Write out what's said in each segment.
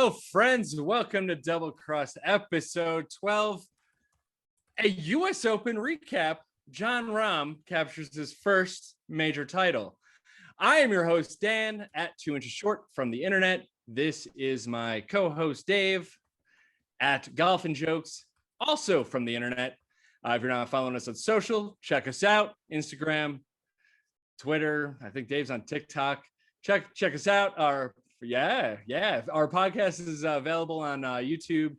Hello, friends. Welcome to Double Cross episode 12. A U.S. Open recap. Jon Rahm captures his first major title. I am your host, Dan, at 2 inches short from the internet. This is my co-host, Dave, at Golf and Jokes, also from the internet. If you're not following us on social, check us out. Instagram, Twitter. I think Dave's on TikTok. Check us out. Our podcast is available on YouTube,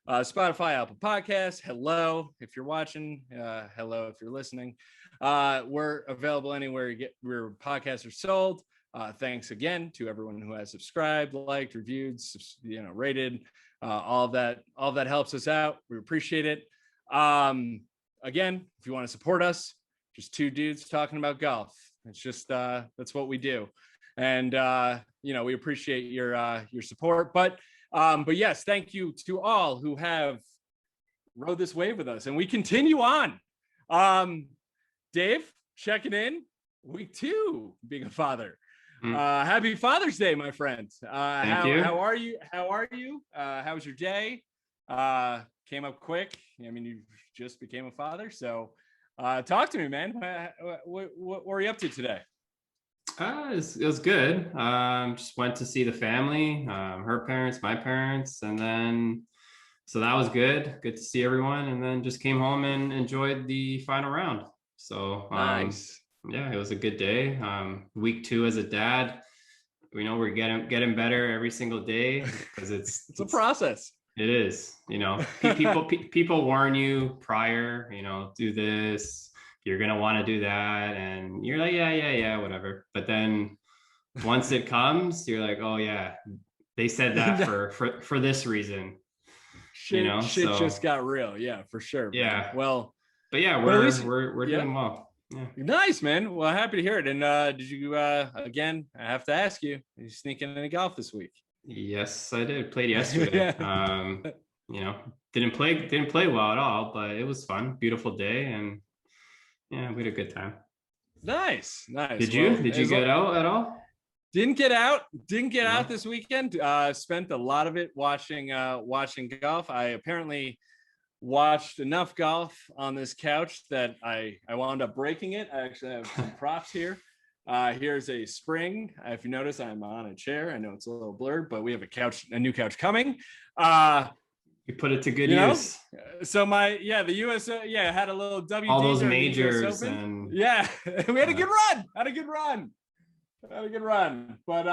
Spotify, Apple Podcasts. Hello if you're watching. Hello if you're listening. We're available anywhere where podcasts are sold. Thanks again to everyone who has subscribed, liked, reviewed, rated. All of that helps us out. We appreciate it. Again, if you want to support us, just two dudes talking about golf. It's just that's what we do. And we appreciate your support, but yes, thank you to all who have rode this wave with us, and we continue on. Dave, checking in, week 2, being a father. Happy Father's Day, my friend. Thank you. How are you? How was your day? Came up quick. I mean, you just became a father, so talk to me, man. What were you up to today? It was good. Just went to see the family, her parents, my parents, and then so that was good to see everyone, and then just came home and enjoyed the final round. So nice. Yeah, it was a good day. Week 2 as a dad, we know we're getting better every single day because it's a process. It is, people warn you prior, do this, you're going to want to do that. And you're like, yeah, whatever. But then once it comes, you're like, oh yeah, they said that for this reason. Shit just got real. Yeah, for sure. Yeah. Man. Well, but yeah, we're doing well. Yeah. Nice, man. Well, happy to hear it. And did you again, I have to ask you, are you sneaking any golf this week? Yes, I did. Played yesterday. Didn't play well at all, but it was fun. Beautiful day, and yeah, we had a good time. Nice. Did you get out at all? Didn't get out this weekend. Spent a lot of it watching golf. I apparently watched enough golf on this couch that I wound up breaking it. I actually have some props here. Here's a spring. If you notice, I'm on a chair. I know it's a little blurred, but we have a new couch coming. You put it to good use. So the U.S. had a little WD. All those majors and we had a good run. But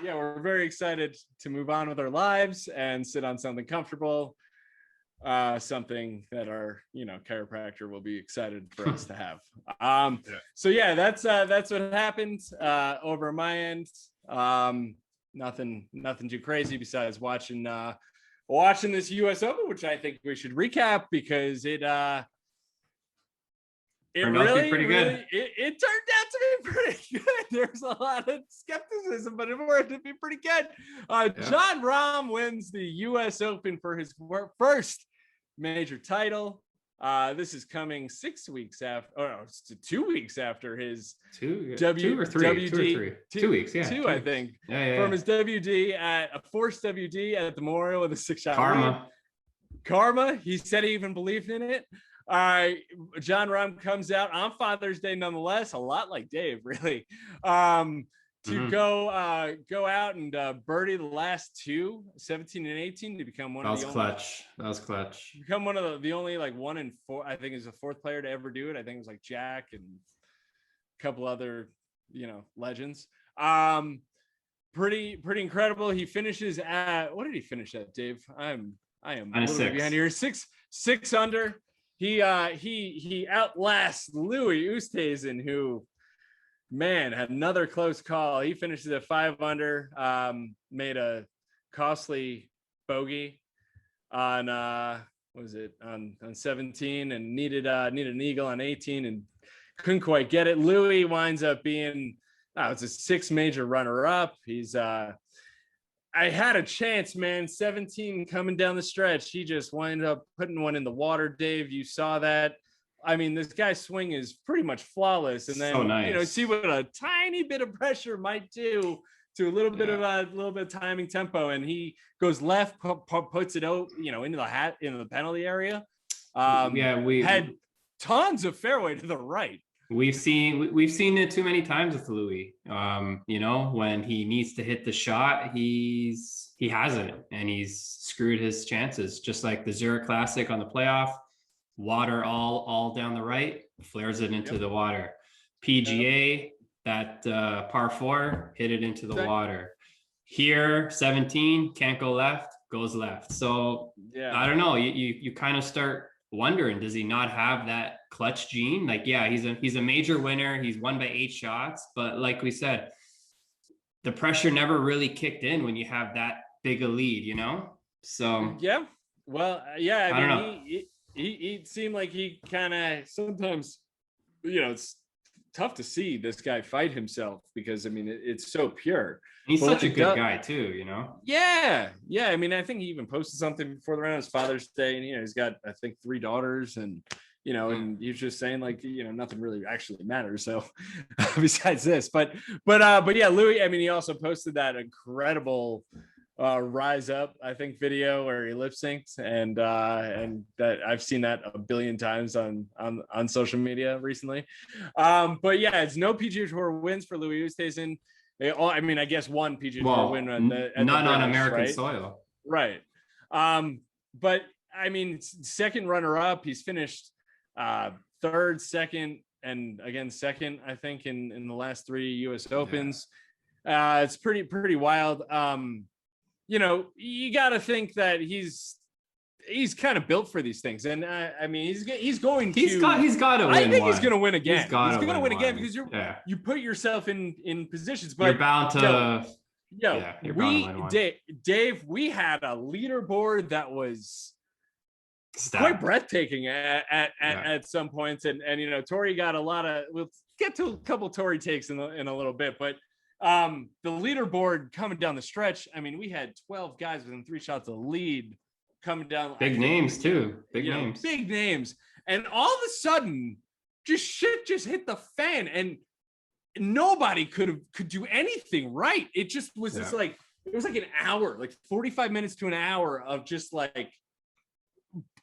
we're very excited to move on with our lives and sit on something comfortable. Something that our chiropractor will be excited for us to have. So that's what happened over my end. Nothing too crazy besides watching this U.S. Open, which I think we should recap because it turned out to be pretty good. There's a lot of skepticism, but it worked to be pretty good. Jon Rahm wins the U.S. Open for his first major title. This is coming 2 weeks after his 2 weeks, I think, from his WD at a forced WD at the Memorial with a 6-shot Karma. He said he even believed in it. Jon Rahm comes out on Father's Day, nonetheless, a lot like Dave, really, to go out and birdie the last 2, 17 and 18, to become one of the only. That was clutch. Become one of the only 1 in 4. I think is the 4th player to ever do it. I think it was like Jack and a couple other legends. Pretty incredible. He finishes at, what did he finish at, Dave? I am a little bit behind here. 6 under. He outlasts Louis Oosthuizen, who, man, had another close call. He finishes at 5 under, made a costly bogey on on 17, and needed an eagle on 18 and couldn't quite get it. Louis winds up being it's a 6 major runner up. He's I had a chance, man. 17 coming down the stretch. He just wound up putting one in the water. Dave, you saw that. I mean, this guy's swing is pretty much flawless. And then, so nice. See what a tiny bit of pressure might do to a little bit of timing tempo, and he goes left, puts it out, into the penalty area. We had tons of fairway to the right. We've seen it too many times with Louis. When he needs to hit the shot, he hasn't, and he's screwed his chances. Just like the Zurich Classic on the playoff, water all down the right, flares it into the water. PGA, that par 4, hit it into the water. Here, 17, can't go left, goes left. So I don't know. You kind of start wondering, does he not have that clutch gene? Like, yeah, he's a major winner. He's won by 8 shots, but like we said, the pressure never really kicked in when you have that big a lead, So yeah, well, yeah, I don't know. He seemed like he kind of sometimes, it's tough to see this guy fight himself because it's so pure. He's such a good guy too, Yeah. I think he even posted something before the round of Father's Day, and he's got, I think, 3 daughters, and and he was just saying like nothing really actually matters. So besides this, but yeah, Louis. He also posted that incredible Rise Up, I think, video where he lip synced, and that I've seen that a billion times on social media recently. But yeah, it's no PGA Tour wins for Louis Oosthuizen. I guess one PGA Tour win at none on British, American soil, right? But second runner up. He's finished third, second, and again second, I think, in the last 3 U.S. Opens. It's pretty wild. You got to think that he's kind of built for these things, and he's going to. He's got to win. I think he's going to win again. He's going to win again because you put yourself in positions, but you're bound to. You're bound to win one. Dave, we had a leaderboard that was quite breathtaking at some points, and Torrey got a lot of. We'll get to a couple Torrey takes in a little bit, but. The leaderboard coming down the stretch. We had 12 guys within 3 shots of the lead coming down. Big names too. Big names. And all of a sudden, shit hit the fan, and nobody could do anything right. It just was just like, it was like an hour, like 45 minutes to an hour of just like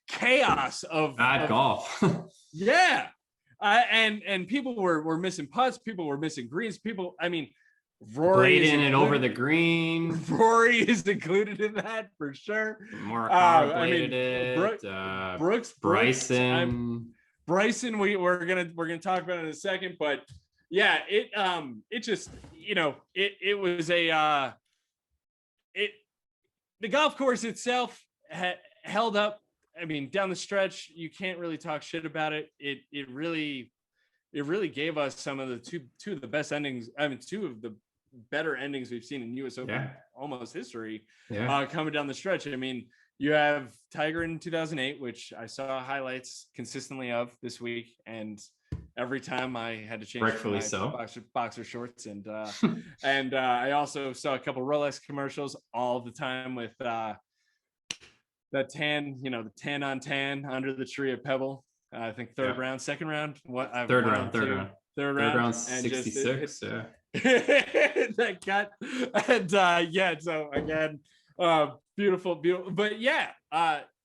chaos of bad golf. Yeah. And people were missing putts. People were missing greens. Rory blading it over the green. Rory is included in that for sure. Morikawa bladed it. Brooks, Bryson. We're gonna talk about it in a second, but yeah, it just it was the golf course itself held up. Down the stretch, you can't really talk shit about it. It really gave us some of the two of the best endings. Two of the better endings we've seen in U.S. Open almost history. Coming down the stretch. You have Tiger in 2008, which I saw highlights consistently of this week, and every time I had to change boxer shorts, and and I also saw a couple Rolex commercials all the time with that tan, the tan on tan under the tree at Pebble. I think third round, second round. Third round, 66. That cut, and so again, beautiful. But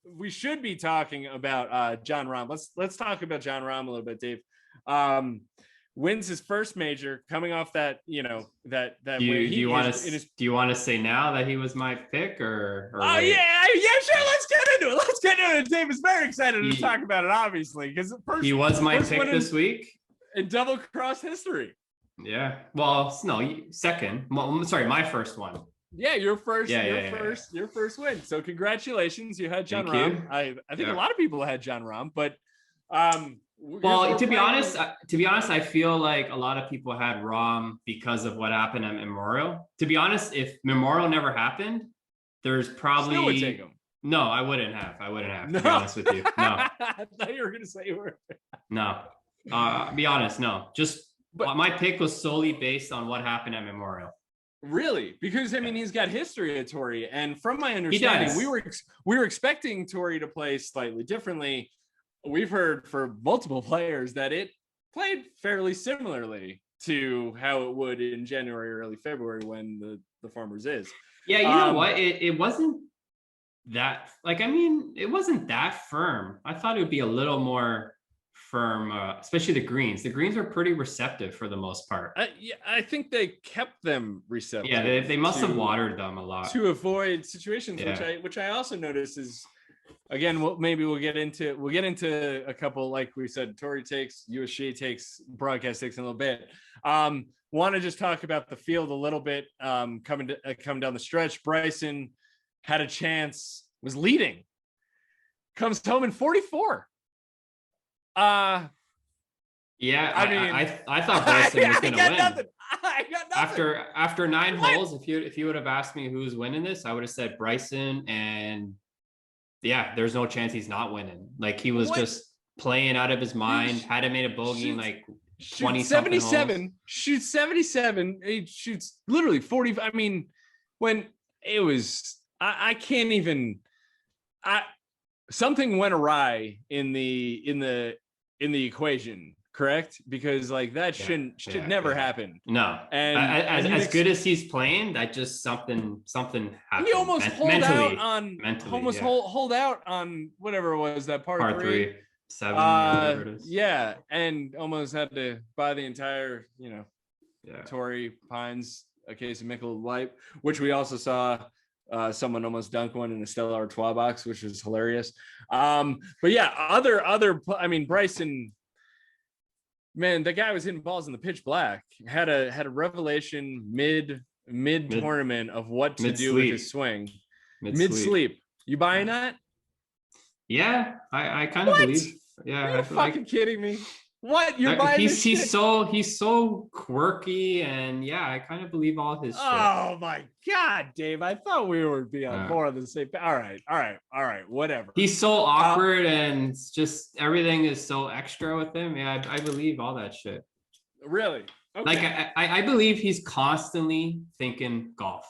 we should be talking about Jon Rahm. Let's talk about Jon Rahm a little bit, Dave. Wins his first major, coming off that that do you want to say now that he was my pick or oh yeah, sure, let's get into it. Dave is very excited to talk about it, obviously, because he was my pick this week in double cross history. Yeah, well, no, second. Well, sorry, my first one. Yeah, your first win. So congratulations, you had Jon Rahm. I think a lot of people had Jon Rahm, but well, to be honest, I feel like a lot of people had Rahm because of what happened at Memorial. To be honest, if Memorial never happened, there's probably still would take him. No, I wouldn't have. No. To be honest with you, no. I thought you were gonna say you were. No, be honest, no. But my pick was solely based on what happened at Memorial. Really? Because he's got history at Torrey, and from my understanding, we were expecting Torrey to play slightly differently. We've heard for multiple players that it played fairly similarly to how it would in January or early February when the Farmers is. Yeah, you know what? It wasn't that, like, I mean, it wasn't that firm. I thought it would be a little more firm, especially the greens. The greens were pretty receptive for the most part. Yeah, I think they kept them receptive. Yeah, they must have watered them a lot to avoid situations, which I also notice is, again, maybe we'll get into a couple, like we said, Torrey takes, USGA takes, broadcast takes in a little bit. Want to just talk about the field a little bit. Coming down the stretch, Bryson had a chance, was leading, comes home in 44. Yeah, I mean, I thought Bryson was going to win. Nothing. I got nothing. After 9 holes, if you would have asked me who's winning this, I would have said Bryson, and yeah, there's no chance he's not winning. Like, he was just playing out of his mind. Hadn't made a bogey in like 20 77, shoots 77. He shoots literally 40. I mean, when it was, I can't even. Something went awry in the equation, correct? Because like that should never happen. No, and as good as he's playing, that just something happened. He almost hold out on whatever it was, that par three. 7, whatever it is. Yeah, and almost had to buy the entire, Torrey Pines a case of Michelob Light, which we also saw someone almost dunk one in a Stella Artois box, which was hilarious. But yeah, I mean, Bryson, man, the guy was hitting balls in the pitch black. Had a revelation mid tournament of what to do with his swing. Mid sleep. You buying that? Yeah, I kind of believe. Yeah, you're fucking kidding me. What, you're buying? He's so quirky, and yeah, I kind of believe all his shit. Oh my god, Dave! I thought we were being more on the same. All right, whatever. He's so awkward, and just everything is so extra with him. Yeah, I believe all that shit. Really? Okay. Like I believe he's constantly thinking golf.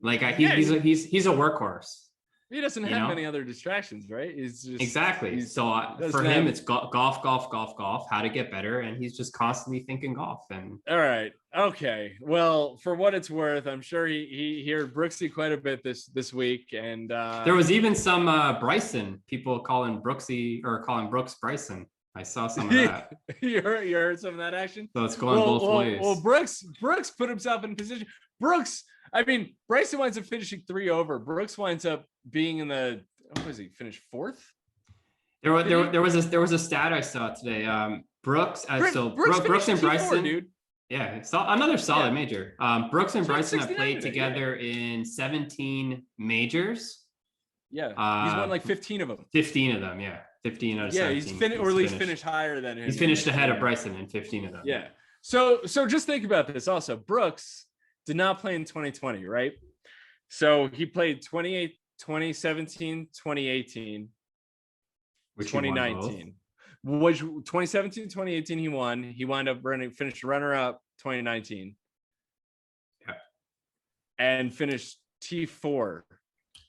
Like he's a workhorse. He doesn't have many other distractions, right? He's just exactly. So for him, it's golf, how to get better, and he's just constantly thinking golf. And all right, okay. Well, for what it's worth, I'm sure he heard Brooksy quite a bit this week, and there was even some Bryson people calling Brooksy, or calling Brooks Bryson. I saw some of that. you heard some of that action. So it's going both ways. Well, Brooks put himself in position. I mean, Bryson winds up finishing 3 over. Brooks winds up being in the, what was he, finished 4th? There was a stat I saw today. Brooks and T4, Bryson, dude. Yeah, another solid major. Brooks and Bryson have played together in 17 majors. Yeah, he's won like 15 of them. 15 of them, yeah. 15 out of 17. Yeah, he's finished higher than him. He's finished ahead of Bryson in 15 of them. Yeah. So just think about this also. Brooks did not play in 2020, right? So he played 2017, 2018, 2019. Which 2017, 2018 he won. He wound up finished runner-up 2019. Yeah. And finished T4.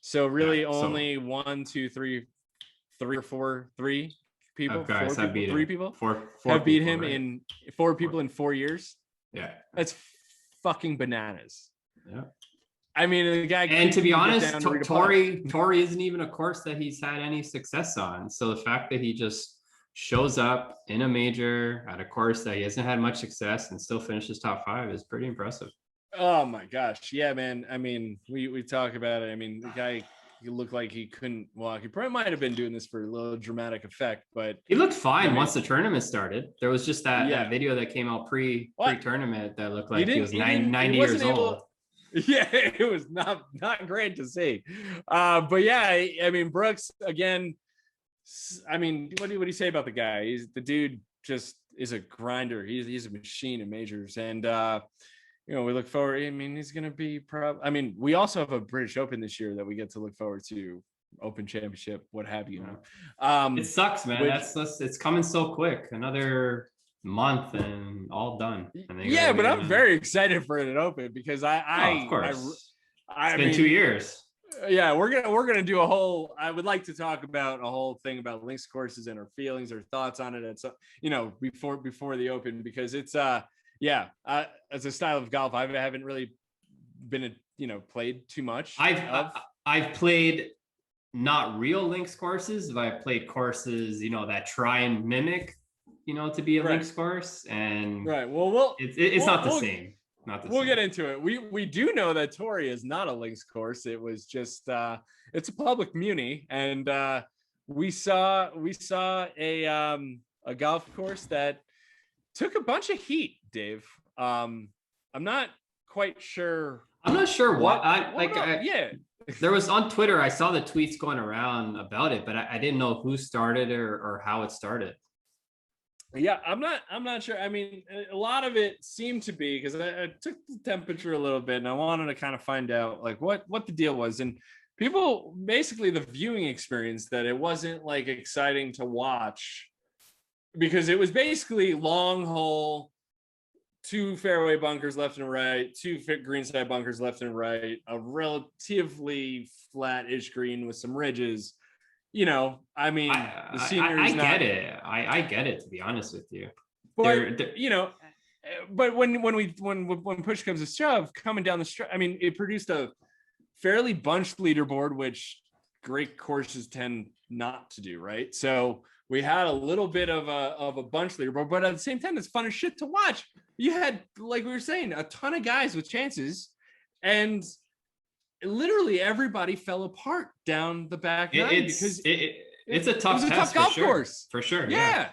So really only 1, 2, 3 or 4 people. Three people have beat him, right? In 4 people in 4 years. Yeah. That's fucking bananas. Yeah. I mean, the guy. And to be honest, Torrey isn't even a course that he's had any success on. So the fact that he just shows up in a major at a course that he hasn't had much success and still finishes top 5 is pretty impressive. Oh my gosh. Yeah, man. I mean, we talk about it. I mean, the guy, he looked like he couldn't walk. He probably might have been doing this for a little dramatic effect, but he looked fine once the tournament started. There was just that video that came out pre-tournament that looked like he was 90 years old. Yeah, it was not great to see. But yeah, I mean, Brooks, again, I mean, what do you say about the guy? The dude just is a grinder. He's a machine in majors. And we look forward. I mean, he's going to be I mean, we also have a British Open this year that we get to look forward to, Open Championship, what have you. It sucks, man. It's coming so quick. Another month and all done. But I'm very excited for it at Open because of course. It's been 2 years. Yeah, we're gonna do a whole. I would like to talk about a whole thing about links courses and our feelings or thoughts on it. At some, before the Open, because it's as a style of golf, I haven't really been played too much. I've played not real links courses, but I've played courses that try and mimic to be a links course, and well it's not the same. We'll get into it. We do know that Torrey is not a links course. It was just it's a public muni, and we saw a golf course that took a bunch of heat, Dave. I'm not quite sure. I'm not sure there was on Twitter, I saw the tweets going around about it, but I didn't know who started or how it started. Yeah, I'm not sure. I mean, a lot of it seemed to be, because I took the temperature a little bit and I wanted to kind of find out like what the deal was. And people, basically the viewing experience, that it wasn't like exciting to watch because it was basically long hole, 2 fairway bunkers left and right, 2 greenside bunkers left and right, a relatively flat-ish green with some ridges. I mean, the seniors. I get it. I get it, to be honest with you. But but when push comes to shove, coming down the stretch, I mean, it produced a fairly bunched leaderboard, which great courses tend not to do, right? So we had a little bit of a bunch leaderboard, but at the same time, it's fun as shit to watch. You had, like we were saying, a ton of guys with chances, and literally everybody fell apart down the back nine because it's a tough golf course for sure. Yeah.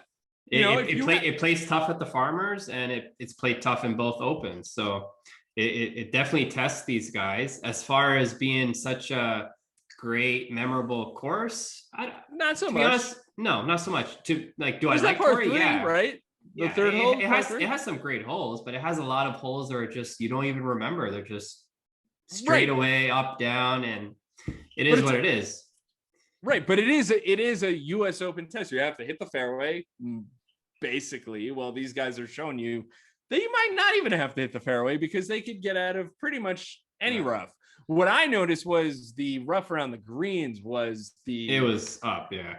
It plays tough at the Farmers, and it's played tough in both Opens. So it definitely tests these guys. As far as being such a great, memorable course, not so much. Not so much. Do I like Torrey? Yeah, right. The third hole. It has some great holes, but it has a lot of holes that are just you don't even remember. They're just straight away, up, down, and it is what it is. Right, but it is a U.S. Open test. You have to hit the fairway, basically. Well, these guys are showing you that you might not even have to hit the fairway because they could get out of pretty much any rough. What I noticed was the rough around the greens it was up, yeah.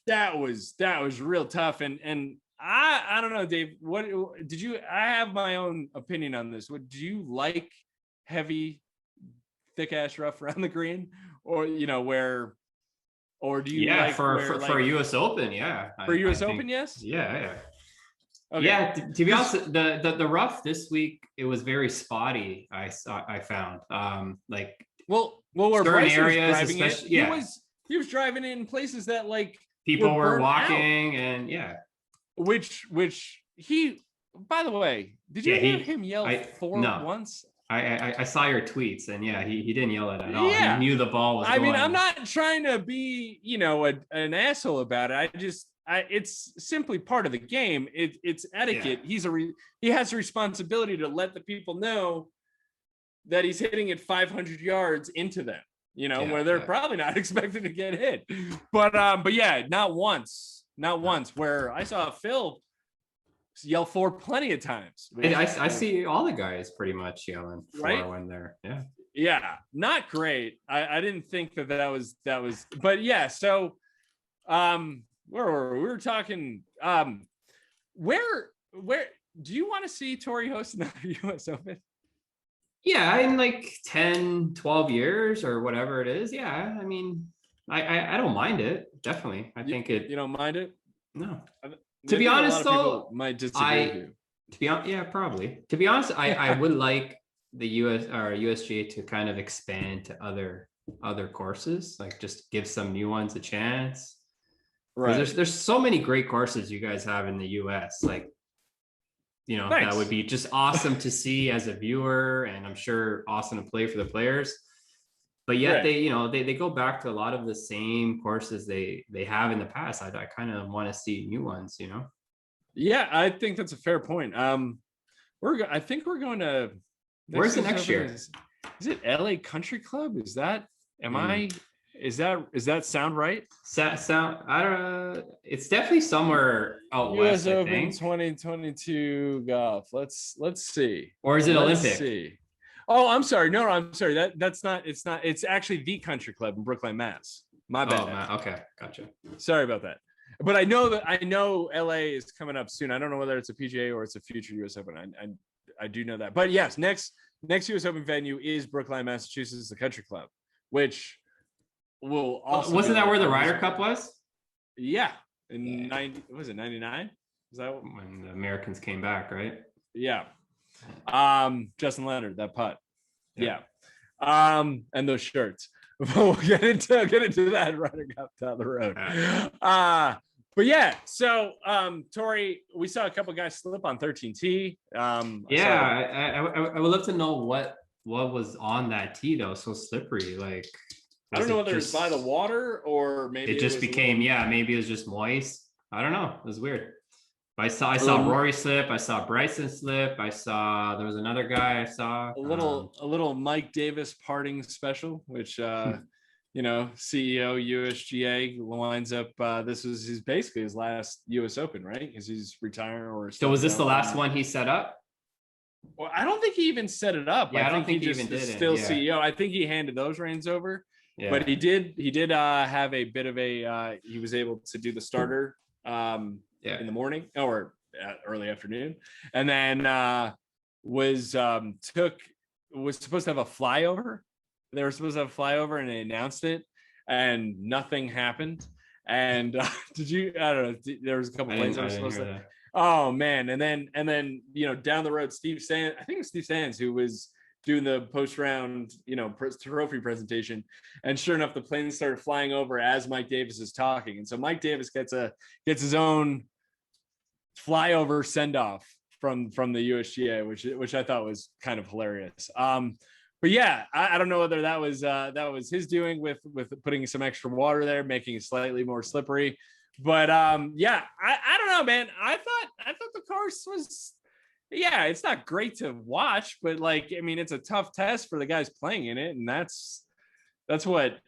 That was real tough, and I don't know, Dave. What did you? I have my own opinion on this. Do you like heavy, thick ass rough around the green, or or do you like for U.S. Open? Yeah, for U.S. Open, yes. Yeah. Okay. Yeah, to be honest, the rough this week, it was very spotty. I found where certain Bryson areas, was especially he was driving in places that like people were walking out. And which he, by the way, did you hear him yell Fore once? I saw your tweets, and he didn't yell it at all. He knew the ball was going. I mean, I'm not trying to be an asshole about it. It's simply part of the game. It's etiquette. Yeah. He has a responsibility to let the people know that he's hitting it 500 yards into them, where they're probably not expected to get hit. But yeah, not once where I saw Phil yell Fore plenty of times. I see all the guys pretty much yelling Fore when they're not great. I didn't think that was, but yeah. So where were we? We were talking where do you want to see Torrey host another U.S. Open? Yeah, in like 10, 12 years or whatever it is. Yeah, I mean, I don't mind it. Definitely. I think it. You don't mind it? No. To be honest, though, might disagree with you. To be honest, yeah, probably. To be honest, I would like the US or USGA to kind of expand to other courses, like just give some new ones a chance. Right. There's so many great courses you guys have in the US, like that would be just awesome to see as a viewer, and I'm sure awesome to play for the players. But yet they go back to a lot of the same courses they have in the past. I kind of want to see new ones, Yeah, I think that's a fair point. I think we're going to. Where's the next year? Is it LA Country Club? Is that? Is that sound right? Sound. I don't know. It's definitely somewhere out U.S. west. Open 2022 golf. Let's see. Or is it Olympic? See. Oh, I'm sorry. No, I'm sorry. That's not. It's not. It's actually the Country Club in Brookline, Mass. My bad. Oh, man. Okay, gotcha. Sorry about that. But I know LA is coming up soon. I don't know whether it's a PGA or it's a future US Open. I do know that. But yes, next US Open venue is Brookline, Massachusetts, the Country Club, which will also wasn't that where the Ryder Cup was? Yeah, in 90 was it 99? Is that when the Americans came back, right? Yeah. Justin Leonard, that putt. Yeah. And those shirts. We'll get into that Ryder Cup down the road. But yeah, so Torrey, we saw a couple guys slip on 13T. I would love to know what was on that tee though, so slippery. Like I don't know whether it's by the water or maybe it just became maybe it was just moist. I don't know. It was weird. I saw Rory slip. I saw Bryson slip. I saw there was another guy I saw. A little Mike Davis parting special, which CEO USGA winds up. This was basically his last U.S. Open, right? Because he's retiring or. So was this the last one he set up? Well, I don't think he even set it up. Yeah, I don't think he just even did it. Still CEO. I think he handed those reins over. Yeah. But he did have a bit of a. He was able to do the starter. In the morning or early afternoon, and then was supposed to have a flyover. They were supposed to have a flyover, and they announced it, and nothing happened. And did you? I don't know. There was a couple planes that were supposed to. Oh man! And then down the road, Steve Sands. I think it was Steve Sands who was doing the post round trophy presentation, and sure enough, the plane started flying over as Mike Davis is talking, and so Mike Davis gets his own flyover send off from the USGA, which I thought was kind of hilarious. But yeah, I don't know whether that was his doing with putting some extra water there, making it slightly more slippery. But I don't know, man. I thought the course was, it's not great to watch, but it's a tough test for the guys playing in it, and that's the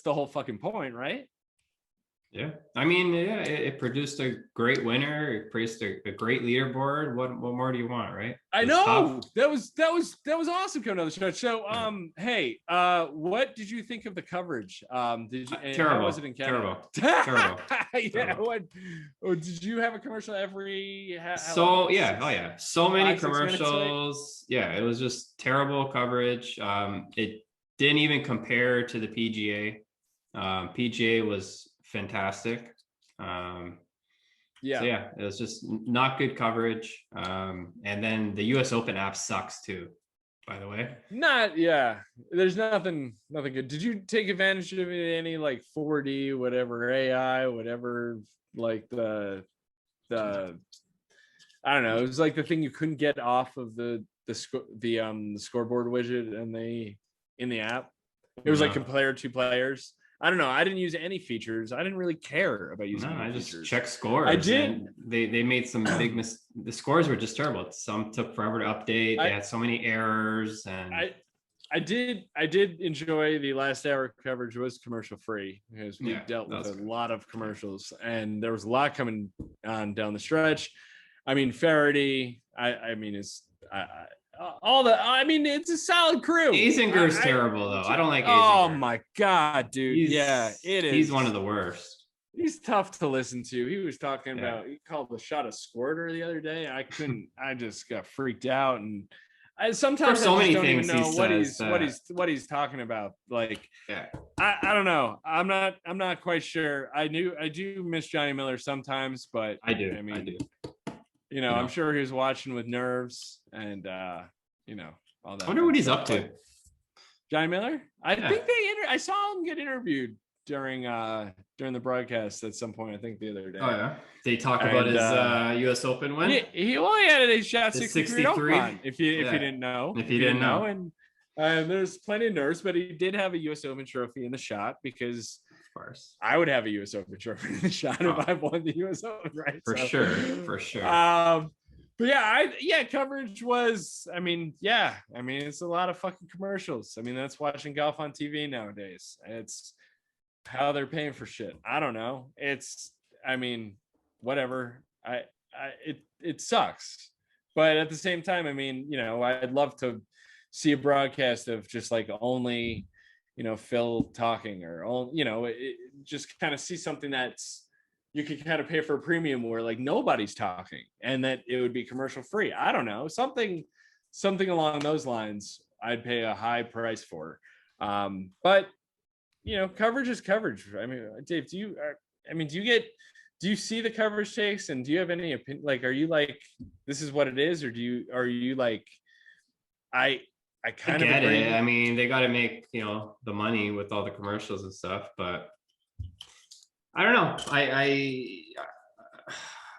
whole fucking point, right? Yeah, it produced a great winner. It produced a great leaderboard. What more do you want, right? I know that was awesome coming on the show. So, hey, what did you think of the coverage? Did you? Terrible. Was it in Canada? Terrible. Yeah. Terrible. Did you have a commercial every? So many commercials. Yeah, it was just terrible coverage. It didn't even compare to the PGA. PGA was fantastic. It was just not good coverage. And then the US Open app sucks too, by the way. There's nothing good. Did you take advantage of any 4D, whatever AI, whatever, the I don't know, it was the thing you couldn't get off of the scoreboard widget in the app. It was compare two players. I don't know. I didn't use any features. I didn't really care about using. I features. just checked scores. I did. They made some big the scores were just terrible. Some took forever to update. They had so many errors, and I did enjoy the last hour coverage was commercial free because we dealt with a lot of commercials, and there was a lot coming on down the stretch. Faraday. It's a solid crew. Azinger's terrible though. I don't like Azinger. Oh my my god, dude. It is. He's one of the worst. He's tough to listen to. He was talking about, he called the shot a squirter the other day. I just got freaked out, and sometimes I just don't even know what he's talking about. I don't know. I'm not quite sure. I do miss Johnny Miller sometimes, but I do. I'm sure he was watching with nerves and all that. I wonder what he's up to. Johnny Miller? I think I saw him get interviewed during the broadcast at some point, I think the other day. Oh yeah. They talk about his US Open win? He only had a shot 63. If you didn't know. If you didn't know. And there's plenty of nerves, but he did have a US Open trophy in the shot because I would have a US Open trophy in the shot if I won the US Open, right? For sure. But coverage was, it's a lot of fucking commercials. That's watching golf on TV nowadays. It's how they're paying for shit. I don't know. It's, whatever. It sucks. But at the same time, I'd love to see a broadcast of just like only, Phil talking, or just kind of see something that's, you could kind of pay for a premium where like nobody's talking and that it would be commercial free. I don't know, something along those lines. I'd pay a high price for. But coverage is coverage. I mean, Dave, do you see the coverage takes, and do you have any opinion? Like, are you like, this is what it is, or are you like, I kind of get agree. it. I mean, they got to make, the money with all the commercials and stuff, but I don't know. I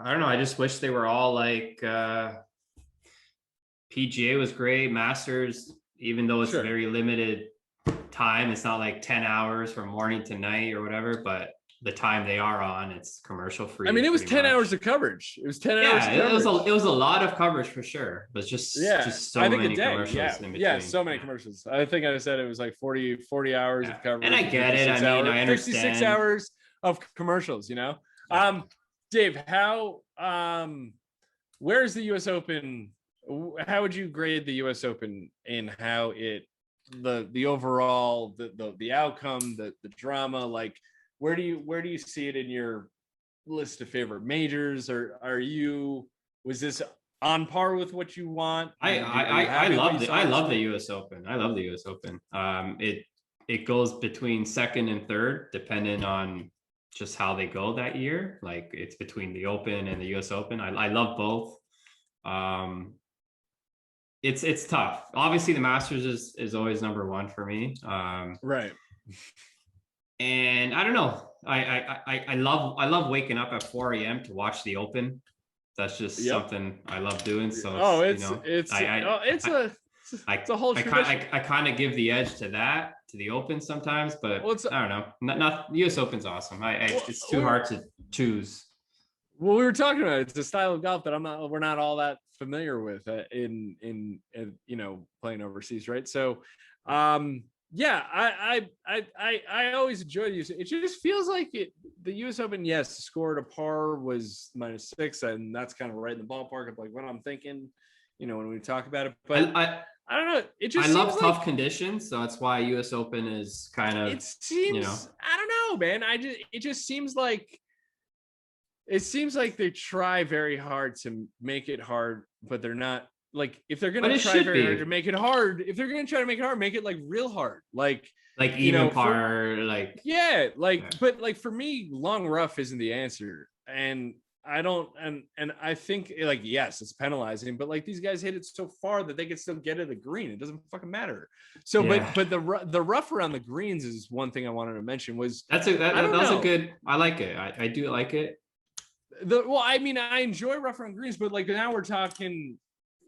don't know. I just wish they were all like, PGA was great. Masters, even though it's very limited time, it's not like 10 hours from morning to night or whatever, but the time they are on, it's commercial free. I mean, it was 10 hours of coverage. It was 10 hours. Yeah, it was a lot of coverage for sure, but just so many commercials in between. Yeah, so many commercials. I think I said it was like 40 hours of coverage. And I get it. I mean, I understand. 56 hours of commercials, Dave, how where's the US Open? How would you grade the US Open in how it, the overall, the outcome, the drama? Like, where do you see it in your list of favorite majors? Or was this on par with what you want? I love the US Open. I love the US Open. It goes between second and third, depending on just how they go that year. Like, it's between the Open and the US Open. I love both. It's tough. Obviously, the Masters is always number one for me. Right. And I don't know. I love waking up at 4 a.m. to watch the Open. That's just something I love doing. So it's a whole tradition. I kind of give the edge to the Open sometimes, but I don't know. Not the US Open's awesome. It's too hard to choose. Well, we were talking about it's a style of golf that we're not all that familiar with in playing overseas, right? So I always enjoy the US. It just feels like the US Open, yes, scored a par was -6, and that's kind of right in the ballpark of like what I'm thinking, when we talk about it. But I don't know. It just, I love tough conditions, so that's why US Open is kind of, it seems, I don't know, man. It just seems like, they try very hard to make it hard, but they're not. Like, if they're gonna try very hard to make it hard, make it like real hard, like even par, but like for me, long rough isn't the answer, and I don't, and I think, like, yes, it's penalizing, but like these guys hit it so far that they can still get to the green. It doesn't fucking matter. So, but the rough around the greens is one thing I wanted to mention. Was that was a good. I like it. I do like it. I enjoy rough around greens, but like now we're talking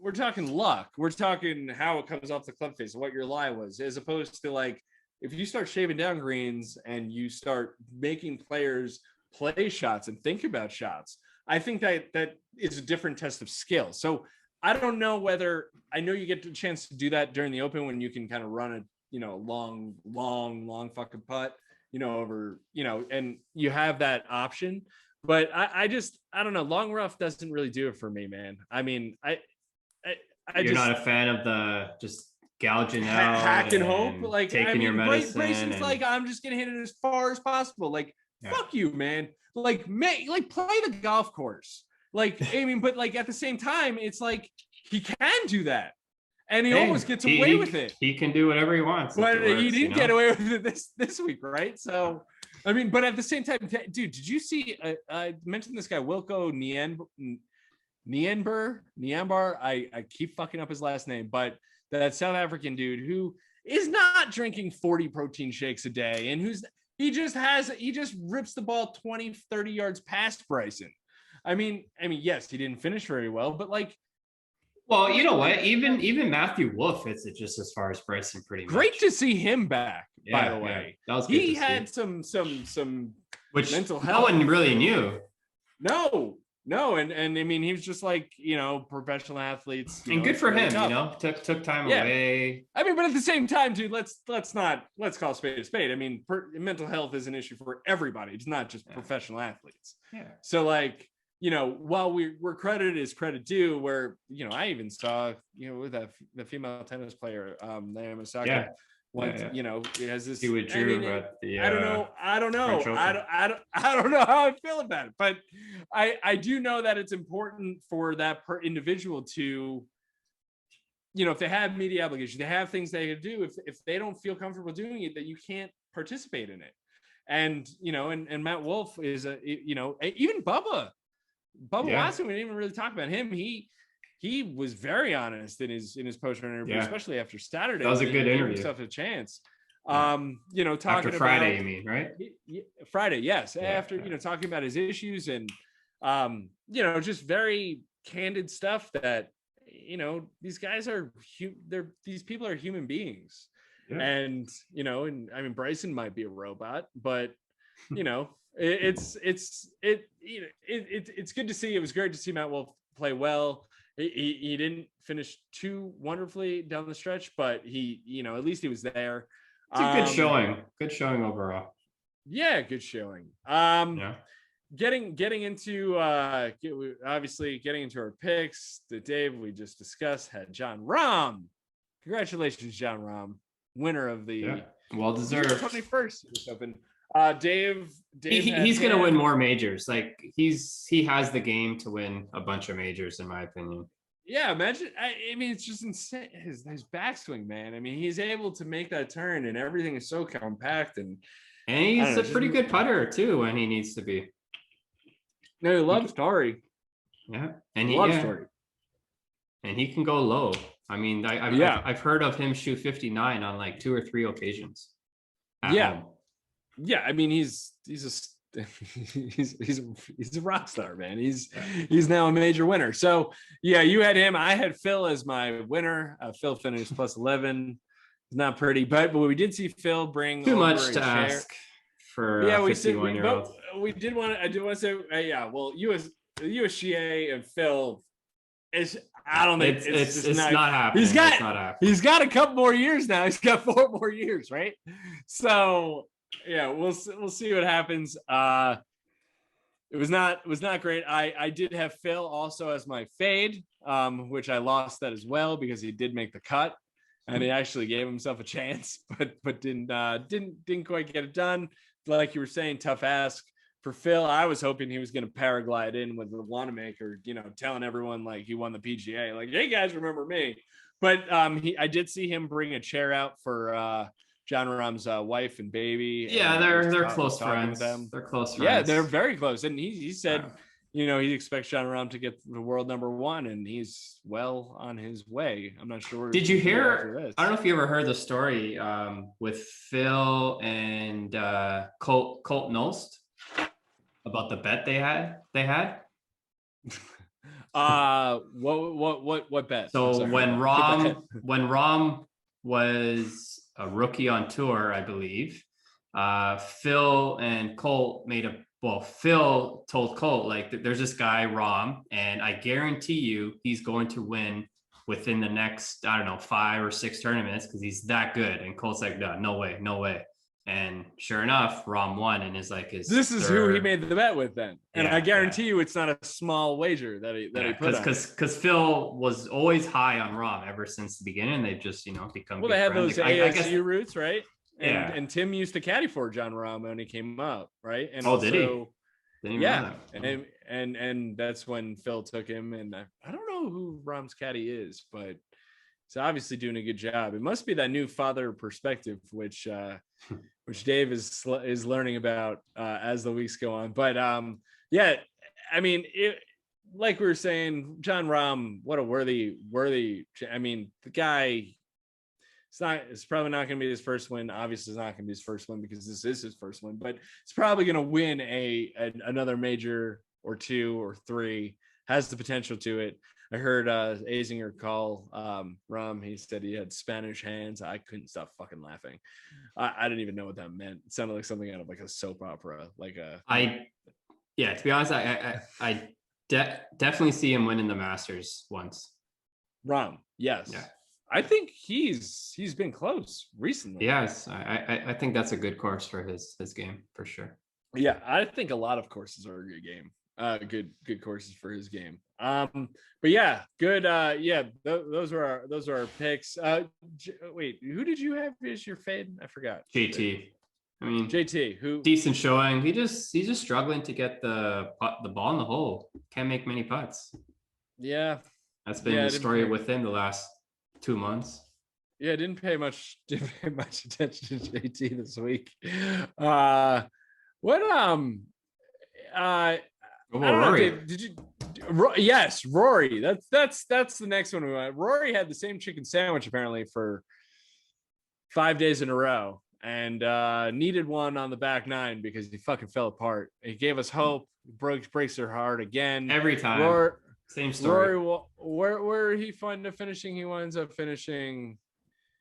luck. We're talking how it comes off the club face, what your lie was, as opposed to like, if you start shaving down greens and you start making players play shots and think about shots, I think that is a different test of skill. So I don't know whether, I know you get the chance to do that during the Open when you can kind of run a long fucking putt, over, and you have that option. But I don't know. Long rough doesn't really do it for me, man. I mean, You're not a fan of the just gouging out, hack and hope, like taking your medicine. Bryson's like, I'm just gonna hit it as far as possible. Like, fuck you, man. Like, play the golf course. Like, I mean, but like at the same time, it's like he can do that, and he almost gets away with it. He can do whatever he wants, but he didn't get away with it this week, right? So. I mean, but at the same time, dude, did you see? I mentioned this guy Wilco Niambar. I keep fucking up his last name, but that South African dude who is not drinking 40 protein shakes a day, and he just rips the ball 20, 30 yards past Bryson. I mean, yes, he didn't finish very well, but like. Well, you know what? Even Matthew Wolff hits it just as far as Bryson, pretty much. Great to see him back. By the way, that was good. He had some which mental health. No one really knew. No, and I mean, he was just like, professional athletes. And good for him, took time away. I mean, but at the same time, dude, let's call spade a spade. I mean, mental health is an issue for everybody. It's not just professional athletes. Yeah. So like, while we're credited as credit due, where, I even saw, with the female tennis player, Naomi Osaka, it has this. She withdrew at the. I don't know. I don't know how I feel about it, but I do know that it's important for that individual to, if they have media obligations, they have things they could do. If they don't feel comfortable doing it, that you can't participate in it. And and Matt Wolff is even Bubba Watson. We didn't even really talk about him. He was very honest in his post interview, especially after Saturday. That was a good interview. Gave himself a chance. Talking after Friday, you mean, right? Friday, yes. After talking about his issues and just very candid stuff that these guys are these people are human beings. Yeah. And and I mean Bryson might be a robot, but it's good to see. It was great to see Matt Wolff play well. He didn't finish too wonderfully down the stretch, but he at least he was there. It's a good showing overall. Yeah, good showing. Getting into obviously getting into our picks, the Dave we just discussed had Jon Rahm. Congratulations, Jon Rahm, winner of the well deserved 21st U.S Open. Dave he's gonna win more majors. Like he has the game to win a bunch of majors, in my opinion. Yeah, imagine. I mean, it's just insane. His backswing, man. I mean, he's able to make that turn, and everything is so compact. And he's a pretty good putter too when he needs to be. No, he loves Torrey. Yeah, and he loves Torrey. And he can go low. I mean, I've heard of him shoot 59 on like 2 or 3 occasions. Home. Yeah. I mean, he's a rock star, man. He's now a major winner. So yeah, you had him. I had Phil as my winner. Phil finished plus 11. It's not pretty, but we did see Phil bring too much to ask for a 51-year-old. I did want to say, well, USGA and Phil is. I don't think it's not happening. He's got a couple more years now. He's got 4 more years, right? So yeah, we'll see what happens. It was not great. I did have Phil also as my fade, which I lost that as well because he did make the cut and he actually gave himself a chance, but didn't quite get it done. Like you were saying, tough ask for Phil. I was hoping he was going to paraglide in with the Wanamaker, telling everyone like he won the PGA, like, hey guys, remember me. But I did see him bring a chair out for Jon Rahm's wife and baby. Yeah, they're close friends. They're close friends. Yeah, they're very close. And he said, he expects Jon Rahm to get the world #1, and he's well on his way. I'm not sure. Did you hear? I don't know if you ever heard the story with Phil and Colt Knost about the bet they had. What bet? So when Rahm was a rookie on tour, I believe, Phil and Colt Phil told Colt, like, there's this guy Rahm, and I guarantee you he's going to win within the next, I don't know, 5 or 6 tournaments because he's that good. And Colt's like, no way. And sure enough, Rahm won, and this is who he made the bet with then. And I guarantee you it's not a small wager that he put on. Because Phil was always high on Rahm ever since the beginning. They've just become they had those ASU roots, right? And Tim used to caddy for Jon Rahm when he came up, right? And did he? Yeah, and that's when Phil took him. And I don't know who Rahm's caddy is, but he's obviously doing a good job. It must be that new father perspective, which Dave is learning about as the weeks go on. But I mean, like we were saying, Jon Rahm, what a worthy. I mean, the guy. It's probably not going to be his first win. Obviously, it's not going to be his first win because this is his first win. But it's probably going to win another major or 2 or 3. Has the potential to it. I heard Azinger call Rahm. He said he had Spanish hands. I couldn't stop fucking laughing. I didn't even know what that meant. It sounded like something out of like a soap opera. To be honest, I definitely see him winning the Masters once. Rahm, yes. Yeah. I think he's been close recently. Yes, I think that's a good course for his game for sure. Yeah, I think a lot of courses are a good game. Good courses for his game. But yeah, good. Those are our picks. Wait, who did you have as your fade? I forgot. JT. I mean, JT, who decent showing. He's just struggling to get the ball in the hole. Can't make many putts. Yeah, that's been the story with him the last 2 months. Yeah, didn't pay much attention to JT this week. Rory. Did you? Yes, Rory. That's the next one we want. Rory had the same chicken sandwich apparently for 5 days in a row, and needed one on the back nine because he fucking fell apart. He gave us hope. Breaks their heart again every time. Same story. Rory, where he find the finishing? He winds up finishing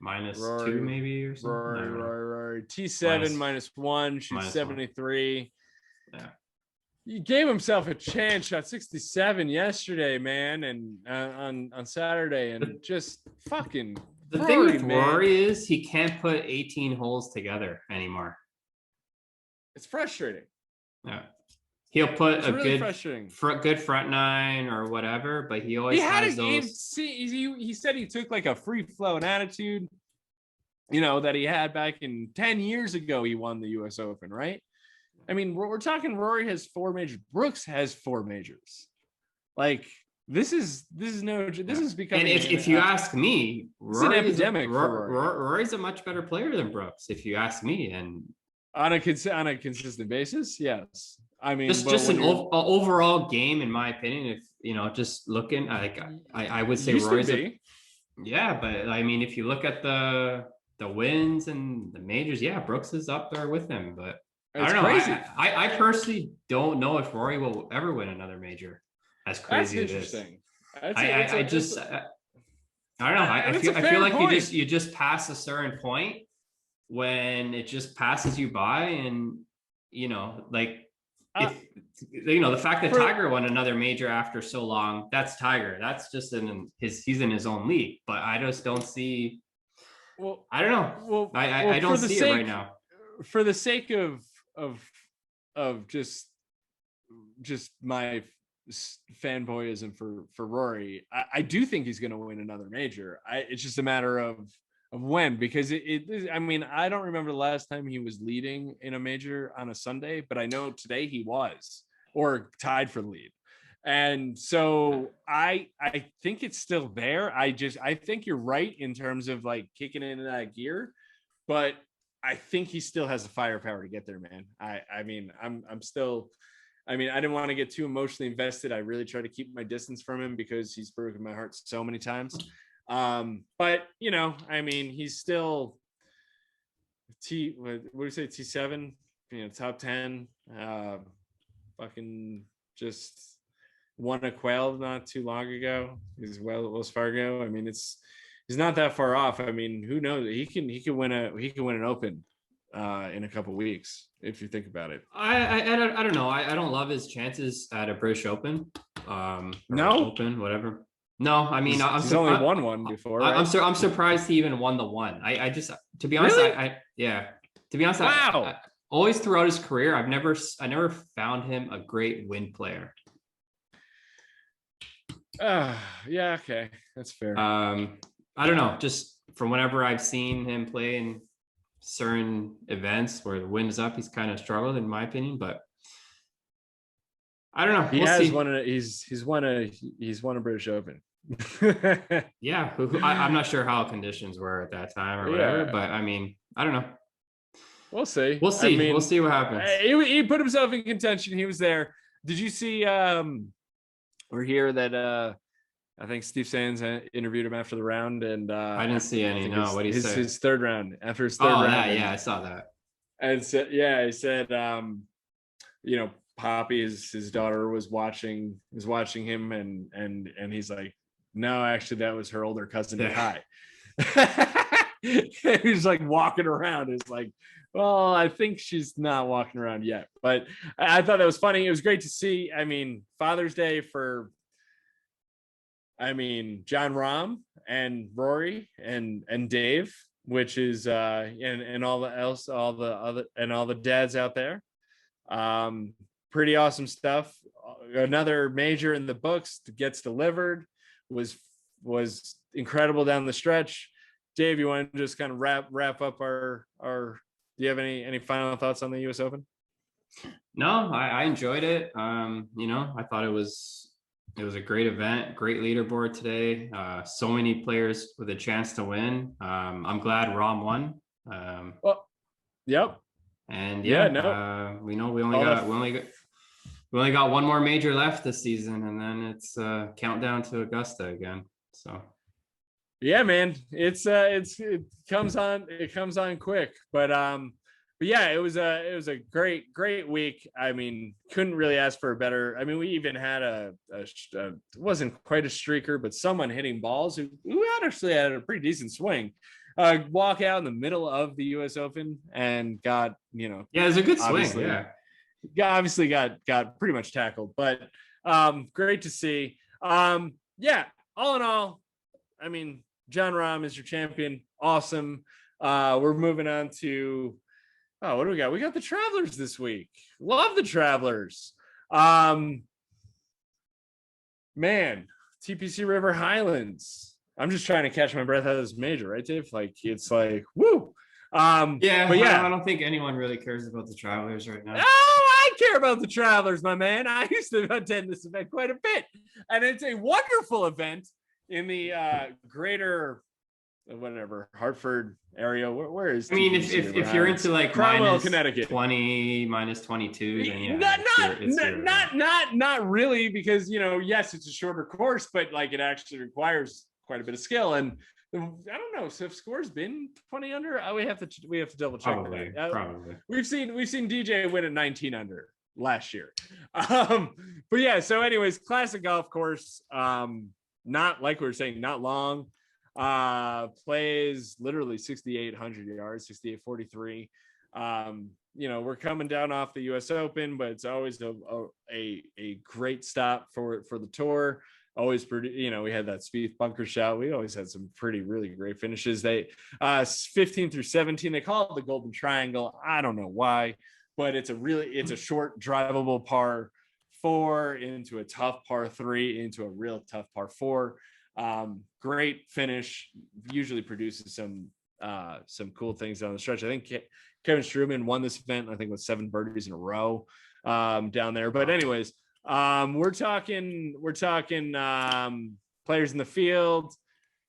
-2 maybe or something. Rory. T7 -1, shoots 73. Yeah. He gave himself a chance, shot 67 yesterday, man, and on Saturday, and just fucking. The thing with Rory is he can't put 18 holes together anymore. It's frustrating. Yeah. He'll put really good front nine or whatever, but he always has those. He said he took like a free flowing attitude, that he had back in 10 years ago. He won the U.S. Open, right? I mean, we're talking Rory has 4 majors. Brooks has 4 majors. Like this is becoming. And if you ask me, Rory's an epidemic. Rory's a much better player than Brooks, if you ask me, and on a consistent basis, yes. I mean, just an overall game, in my opinion. If just looking, like I would say Rory's. Yeah, but I mean, if you look at the wins and the majors, yeah, Brooks is up there with him. But I don't know. Crazy. I personally don't know if Rory will ever win another major. As crazy as it is. I don't know. I feel like you just pass a certain point when it just passes you by, and like. If the fact that Tiger won another major after so long, that's Tiger. That's just he's in his own league. But I just don't see. Well, I don't know. Well, I don't see it right now. For the sake of just my fanboyism for Rory, I do think he's going to win another major. It's just a matter of when, because I mean, I don't remember the last time he was leading in a major on a Sunday, but I know today he was, or tied for the lead. And so I think it's still there. I think you're right in terms of like kicking into that gear, but I think he still has the firepower to get there, man. I mean, I'm still, I mean, I didn't want to get too emotionally invested. I really try to keep my distance from him because he's broken my heart so many times. But I mean, he's still what do you say, T7, top 10, fucking just won a quail not too long ago. He's Wells Fargo. I mean, he's not that far off. I mean, who knows? He can win an Open in a couple weeks if you think about it. I don't know. I don't love his chances at a British Open. Open, whatever. No, I mean, he's only won one before. Right? I'm surprised he even won the one. I just, to be honest, really? To be honest, wow. I always throughout his career, I never found him a great win player. Yeah, okay, that's fair. I don't know, just from whenever I've seen him play in certain events where the wind is up, he's kind of struggled, in my opinion, but. I don't know. He's won a British Open. Yeah, I'm not sure how conditions were at that time or whatever, but I mean, I don't know. We'll see. We'll see. I mean, we'll see what happens. He put himself in contention. He was there. Did you see? We're here that I think Steve Sands interviewed him after the round, and I didn't see any. No, what did he say? His third round after his third round. Yeah, I saw that. And so, yeah, he said, Poppy, his daughter was watching him, and he's like, no, actually that was her older cousin Kai. He's like walking around. It's like, well, I think she's not walking around yet, but I thought that was funny. It was great to see. I mean, Father's Day for Jon Rahm and Rory and Dave, which is and all the dads out there. Pretty awesome stuff. another major in the books gets delivered. Was incredible down the stretch. Dave, you want to just kind of wrap up our do you have any final thoughts on the US Open? No, I enjoyed it. I thought it was a great event, great leaderboard today. So many players with a chance to win. I'm glad Rahm won. Well, yep. And we only got one more major left this season, and then it's countdown to Augusta again. So yeah, man, it comes on quick, but yeah, it was a great week. I mean, couldn't really ask for a better. I mean, we even had a wasn't quite a streaker, but someone hitting balls who actually had a pretty decent swing. Walk out in the middle of the U.S. Open and got, it was a good swing. Obviously got pretty much tackled, but great to see. Yeah, all in all, I mean, Jon Rahm is your champion. Awesome. We're moving on to what do we got? We got the Travelers this week. Love the Travelers. Man, TPC River Highlands. I'm just trying to catch my breath out of this major, right, Dave? Like, it's like, woo. But yeah, I don't think anyone really cares about the Travelers right now. Oh, I care about the Travelers, my man. I used to attend this event quite a bit, and it's a wonderful event in the greater Hartford area. Where is? I mean, if you're into like Cromwell, Connecticut, 20, minus 22, then yeah, not really, because yes, it's a shorter course, but like it actually requires quite a bit of skill. And I don't know. So if score's been 20 under, we have to double check. Probably. We've seen DJ win at 19 under last year. But yeah. So anyways, classic golf course. Not like we were saying, not long. Plays literally 6,800 yards, 6,843. We're coming down off the U.S. Open, but it's always a great stop for the tour. Always pretty, we had that Spieth bunker shot. We always had some really great finishes. They 15 through 17, they call it the Golden Triangle. I don't know why, but it's a short drivable par 4 into a tough par 3 into a real tough par 4. Great finish, usually produces some cool things down the stretch. I think Kevin Struman won this event, I think, with 7 birdies in a row down there. But anyways, we're talking players in the field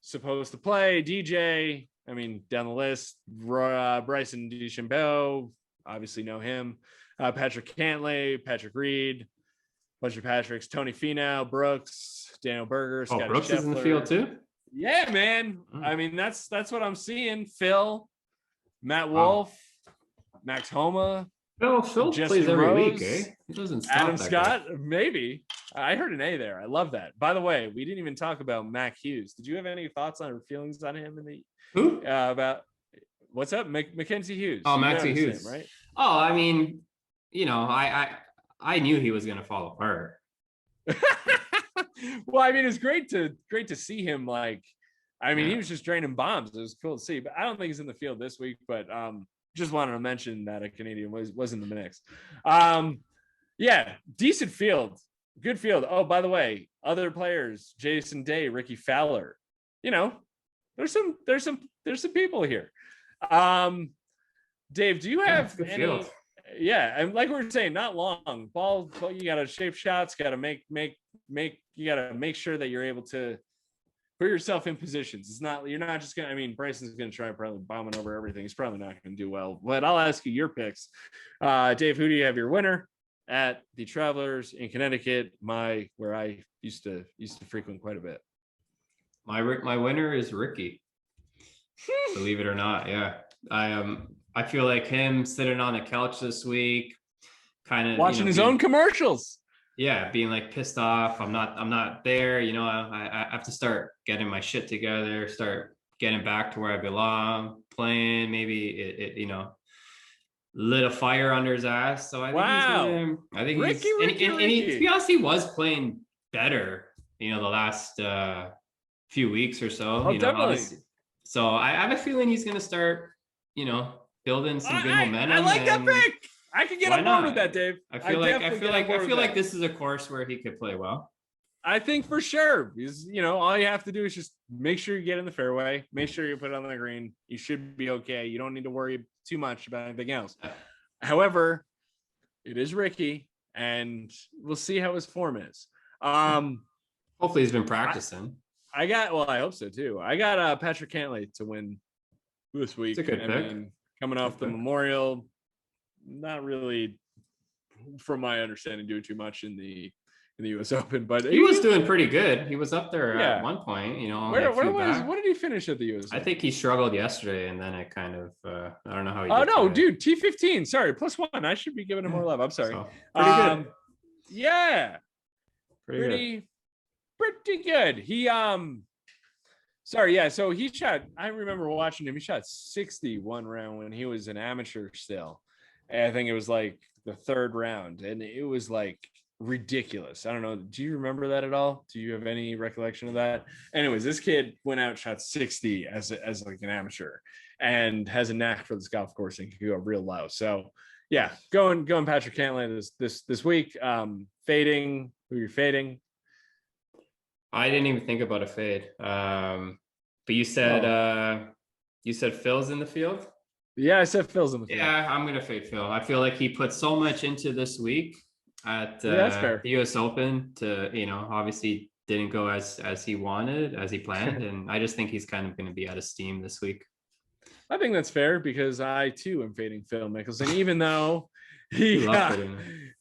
supposed to play. DJ, I mean, down the list, Bryson DeChambeau, obviously know him. Patrick Cantlay, Patrick Reed, bunch of Patricks, Tony Finau, Brooks, Daniel Berger, Scotty Brooks Scheffler. Is in the field too? Yeah, man. I mean, that's what I'm seeing. Phil, Matt Wolf, Max Homa. Phil plays every Rose, week, eh? He doesn't stop. Adam Scott, maybe. I heard an A there. I love that. By the way, we didn't even talk about Mac Hughes. Did you have any thoughts on or feelings on him who? About what's up, Mackenzie Hughes? Oh, Mackenzie Hughes, right? Oh, I mean, I knew he was gonna fall apart. Well, I mean, it's great to see him. Like, I mean, he was just draining bombs. It was cool to see, but I don't think he's in the field this week. But just wanted to mention that a Canadian was in the mix. Yeah, decent field, good field. Oh, by the way, other players: Jason Day, Ricky Fowler. There's some people here. Dave, do you have any? Field. Yeah, and like we were saying, not long ball. You got to shape shots. Got to make. You got to make sure that you're able to put yourself in positions. You're not just gonna. I mean, Bryson's gonna try probably bombing over everything. He's probably not gonna do well. But I'll ask you your picks, Dave. Who do you have your winner at the Travelers in Connecticut? Where I used to frequent quite a bit. My winner is Ricky. Believe it or not, yeah. I feel like him sitting on the couch this week, kind of watching his own commercials. Yeah, being like pissed off. I'm not there. I have to start getting my shit together, start getting back to where I belong, playing. Maybe it lit a fire under his ass. So I think Ricky. To be honest, he was playing better. The last few weeks or so. Definitely. So I have a feeling he's gonna start, building some good momentum. I like that pick. I could get on board with that, Dave. I feel like this is a course where he could play well. I think for sure, because all you have to do is just make sure you get in the fairway, make sure you put it on the green. You should be okay. You don't need to worry too much about anything else. However, it is Ricky, and we'll see how his form is. Hopefully, he's been practicing. I hope so too. I got Patrick Cantlay to win this week. It's a good pick. Coming off the Memorial, not really, from my understanding, doing too much in the U.S. Open, but he was doing pretty good. He was up there at one point. What did he finish at the U.S. Open? I think he struggled yesterday, and then it kind of I don't know how he. Oh no, dude, T15. Sorry, +1. I should be giving him more love. I'm sorry. So, pretty good. Yeah, pretty good. He sorry, yeah. So he shot. I remember watching him. He shot 61 round when he was an amateur still. And I think it was like the third round, and it was like ridiculous. I don't know. Do you remember that at all? Do you have any recollection of that? Anyways, this kid went out, shot 60 as like an amateur, and has a knack for this golf course and can go real low. So yeah, going Patrick Cantlay this week. Fading. Who you're fading? I didn't even think about a fade. But you said Phil's in the field. Yeah, I said Phil's in the field. Yeah, I'm gonna fade Phil. I feel like he put so much into this week at the U.S. Open to, obviously didn't go as he wanted, as he planned, and I just think he's kind of going to be out of steam this week. I think that's fair because I too am fading Phil Mickelson, even though he. Well,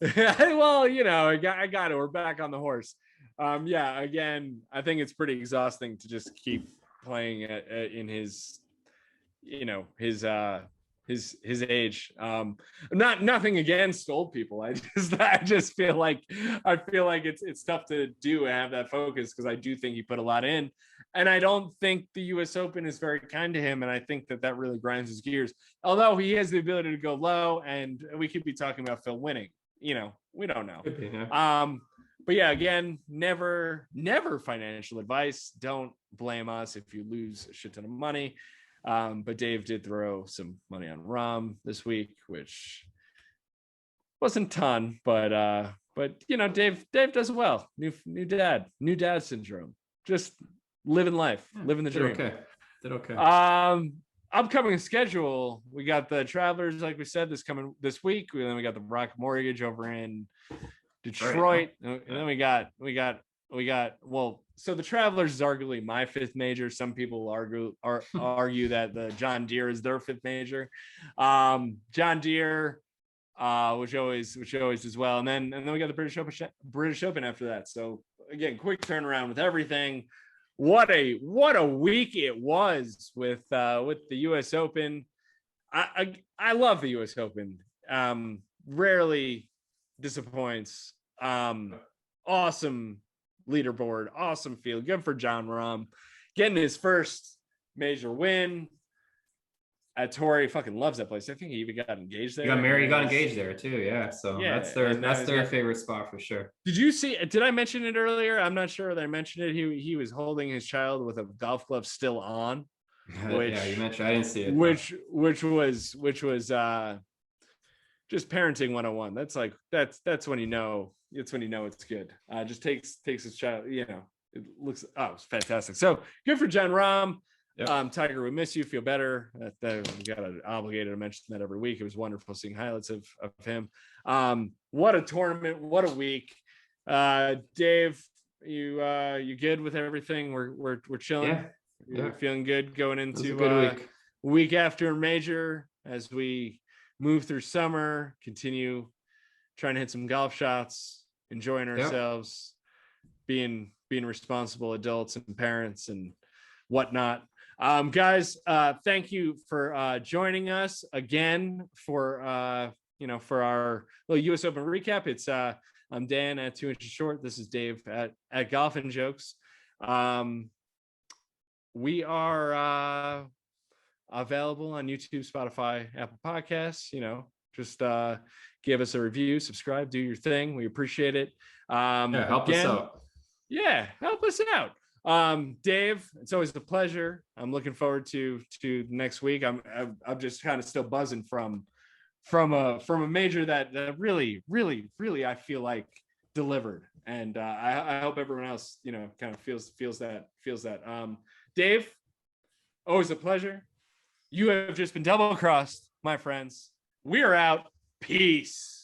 I got it. We're back on the horse. Again, I think it's pretty exhausting to just keep playing in his, his age. Nothing against old people. I just feel like it's tough to do and have that focus, because I do think he put a lot in, and I don't think the U.S. Open is very kind to him, and I think that really grinds his gears. Although he has the ability to go low, and we could be talking about Phil winning. We don't know. But yeah, again, never financial advice. Don't blame us if you lose a shit ton of money. But Dave did throw some money on Rahm this week, which wasn't a ton, but Dave does well. New dad syndrome. Just living life, living the dream. Did okay. Upcoming schedule, we got the Travelers, like we said, this week. Then we got the Rock Mortgage over in Detroit, and then we got so the Travelers is arguably my fifth major. Some people argue that the John Deere is their fifth major. John Deere, which always does well, and then we got the British Open after that. So again, quick turnaround with everything. What a week it was with the U.S. Open. I love the U.S. Open. Rarely disappoints. Awesome leaderboard, awesome field. Good for Jon Rahm getting his first major win at Torrey. Fucking loves that place. I think he even got engaged there. He got engaged there too. Yeah, so that's their favorite spot for sure. Did I mention it earlier? I'm not sure that I mentioned it. He was holding his child with a golf glove still on. Yeah, you mentioned. I didn't see it. Which was just parenting 101. That's when you know. It's when you know it's good. Just takes his child. It looks. Oh, it's fantastic. So good for Jon Rahm. Yep. Tiger, we miss you. Feel better. We got obligated to mention that every week. It was wonderful seeing highlights of him. What a tournament! What a week. Dave, you good with everything? We're chilling. Yeah. You're feeling good going into week after major as we move through summer. Continue trying to hit some golf shots, enjoying ourselves, being responsible adults and parents and whatnot. Guys, thank you for joining us again for our little U.S. Open recap. It's I'm Dan at 2 Inches Short. This is Dave at Golf and Jokes. We are available on YouTube, Spotify, Apple Podcasts. Just give us a review, subscribe, do your thing. We appreciate it. Help us out. Yeah, help us out. Dave, it's always a pleasure. I'm looking forward to next week. I'm just kind of still buzzing from from a major that really I feel like delivered, and I hope everyone else kind of feels that. Dave, always a pleasure. You have just been double crossed, my friends. We are out. Peace.